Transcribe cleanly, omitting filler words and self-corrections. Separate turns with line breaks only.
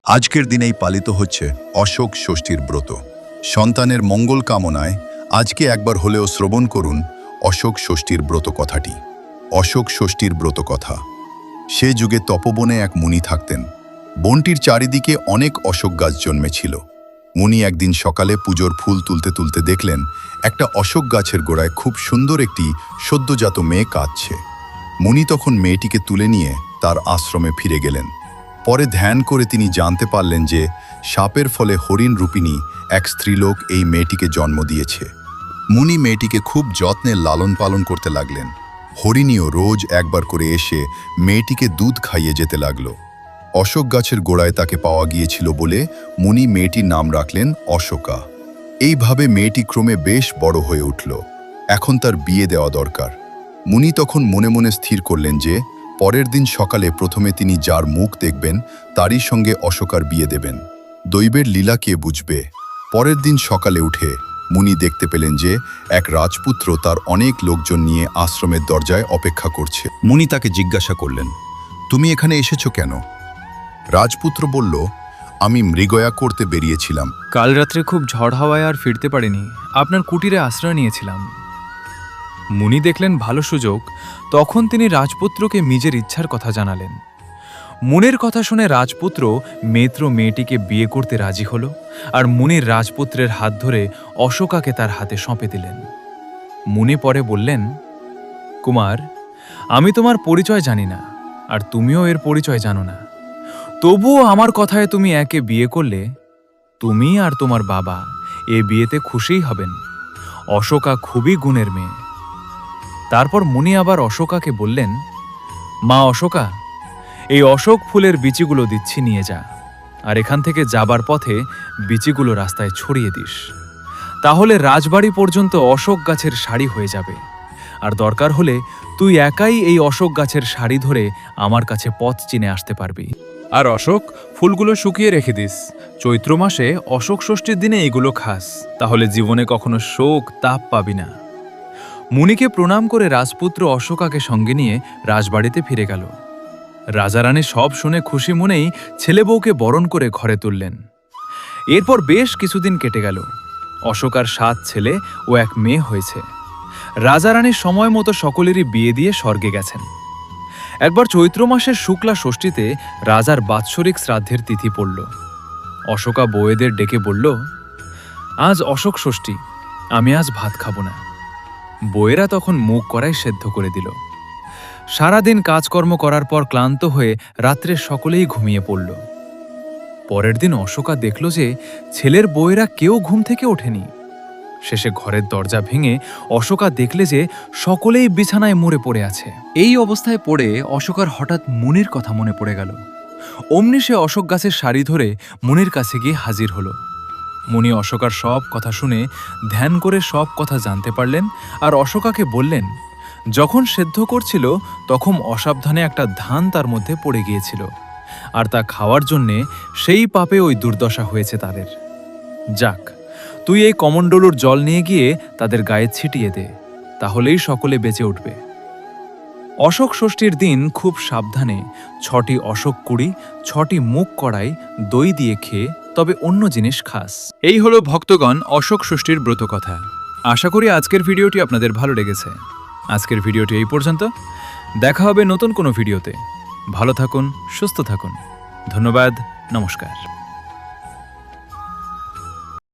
আজকের দিনেই পালিত হচ্ছে অশোক ষষ্ঠীর ব্রত। সন্তানের মঙ্গল কামনায় আজকে একবার হলেও শ্রবণ করুন অশোক ষষ্ঠীর ব্রত কথাটি। অশোক ষষ্ঠীর ব্রত কথা। সে যুগে তপবনে এক মুনি থাকতেন। বনটির চারিদিকে অনেক অশোক গাছ জন্মেছিল। মুনি একদিন সকালে পুজোর ফুল তুলতে তুলতে দেখলেন একটা অশোক গাছের গোড়ায় খুব সুন্দর একটি সদ্যজাত মেয়ে কাঁদছে। মুনি তখন মেয়েটিকে তুলে নিয়ে তার আশ্রমে ফিরে গেলেন। পরে ধ্যান করে তিনি জানতে পারলেন যে সাপের ফলে হরিণ রূপিণী এক স্ত্রীলোক এই মেয়েটিকে জন্ম দিয়েছে। মুনি মেয়েটিকে খুব যত্নে লালন পালন করতে লাগলেন। হরিণীও রোজ একবার করে এসে মেয়েটিকে দুধ খাইয়ে যেতে লাগল। অশোক গাছের গোড়ায় তাকে পাওয়া গিয়েছিল বলে মুনি মেয়েটির নাম রাখলেন অশোকা। এইভাবে মেয়েটি ক্রমে বেশ বড় হয়ে উঠল। এখন তার বিয়ে দেওয়া দরকার। মুনি তখন মনে মনে স্থির করলেন যে পরের দিন সকালে প্রথমে তিনি যার মুখ দেখবেন তারই সঙ্গে অশোকার বিয়ে দেবেন। দৈবের লীলা কে বুঝবে। পরের দিন সকালে উঠে মুনি দেখতে পেলেন যে এক রাজপুত্র তার অনেক লোকজন নিয়ে আশ্রমের দরজায় অপেক্ষা করছে। মুনি তাকে জিজ্ঞাসা করলেন, তুমি এখানে এসেছো কেন? রাজপুত্র বলল, আমি মৃগয়া করতে বেরিয়েছিলাম।
কাল রাত্রে খুব ঝড় হাওয়ায় আর ফিরতে পারিনি, আপনার কুটিরে আশ্রয় নিয়েছিলাম। মুনি দেখলেন ভালো সুযোগ, তখন তিনি রাজপুত্রকে নিজের ইচ্ছার কথা জানালেন। মুনির কথা শুনে রাজপুত্র মেয়েটিকে বিয়ে করতে রাজি হল, আর মুনির রাজপুত্রের হাত ধরে অশোকাকে তার হাতে সঁপে দিলেন। মুনি পরে বললেন, কুমার, আমি তোমার পরিচয় জানি না, আর তুমিও এর পরিচয় জানো না, তবুও আমার কথায় তুমি একে বিয়ে করলে। তুমি আর তোমার বাবা এ বিয়েতে খুশিই হবেন। অশোকা খুবই গুণের মেয়ে। তারপর মুনি আবার অশোকাকে বললেন, মা অশোকা, এই অশোক ফুলের বিচিগুলো দিচ্ছি, নিয়ে যা, আর এখান থেকে যাবার পথে বিচিগুলো রাস্তায় ছড়িয়ে দিস। তাহলে রাজবাড়ি পর্যন্ত অশোক গাছের সারি হয়ে যাবে, আর দরকার হলে তুই একাই এই অশোক গাছের সারি ধরে আমার কাছে পথ চিনে আসতে পারবি। আর অশোক ফুলগুলো শুকিয়ে রেখে দিস। চৈত্র মাসে অশোক ষষ্ঠীর দিনে এগুলো খাস, তাহলে জীবনে কখনো শোক তাপ পাবি না। মুনিকে প্রণাম করে রাজপুত্র অশোকাকে সঙ্গে নিয়ে রাজবাড়িতে ফিরে গেল। রাজারানী সব শুনে খুশি মনেই ছেলে বউকে বরণ করে ঘরে তুললেন। এরপর বেশ কিছুদিন কেটে গেল। অশোকার 7 ছেলে ও 1 মেয়ে হয়েছে। রাজারানী সময় মতো সকলেরই বিয়ে দিয়ে স্বর্গে গেছেন। একবার চৈত্র মাসের শুক্লা ষষ্ঠীতে রাজার বাৎসরিক শ্রাদ্ধের তিথি পড়ল। অশোকা বউয়েদের ডেকে বলল, আজ অশোক ষষ্ঠী, আমি আজ ভাত খাবো না। বউয়েরা তখন মুখ কড়াই সেদ্ধ করে দিল। সারাদিন কাজকর্ম করার পর ক্লান্ত হয়ে রাত্রে সকলেই ঘুমিয়ে পড়ল। পরের দিন অশোকা দেখল যে ছেলের বউয়েরা কেউ ঘুম থেকে ওঠেনি। শেষে ঘরের দরজা ভেঙে অশোকা দেখলে যে সকলেই বিছানায় মরে পড়ে আছে। এই অবস্থায় পড়ে অশোকার হঠাৎ মুনির কথা মনে পড়ে গেল। অমনি সে অশোক গাছের সারি ধরে মুনির কাছে গিয়ে হাজির হলো। মুনি অশোকার সব কথা শুনে ধ্যান করে সব কথা জানতে পারলেন, আর অশোকাকে বললেন, যখন সেদ্ধ করছিল তখন অসাবধানে একটা ধান তার মধ্যে পড়ে গিয়েছিল, আর তা খাওয়ার জন্যে সেই পাপে ওই দুর্দশা হয়েছে তাদের। যাক, তুই এই কমণ্ডলুর জল নিয়ে গিয়ে তাদের গায়ে ছিটিয়ে দে, তাহলেই সকলে বেঁচে উঠবে। অশোক ষষ্ঠীর দিন খুব সাবধানে 6টি অশোক কুড়ি, 6টি মুখ কড়াই দই দিয়ে খেয়ে তবে অন্য জিনিস খাস। এই হলো ভক্তগণ অশোক ষষ্ঠীর ব্রত কথা। আশা করি আজকের ভিডিওটি আপনাদের ভালো লেগেছে। আজকের ভিডিওটি এই পর্যন্ত। দেখা হবে নতুন কোনো ভিডিওতে। ভালো থাকুন, সুস্থ থাকুন। ধন্যবাদ, নমস্কার।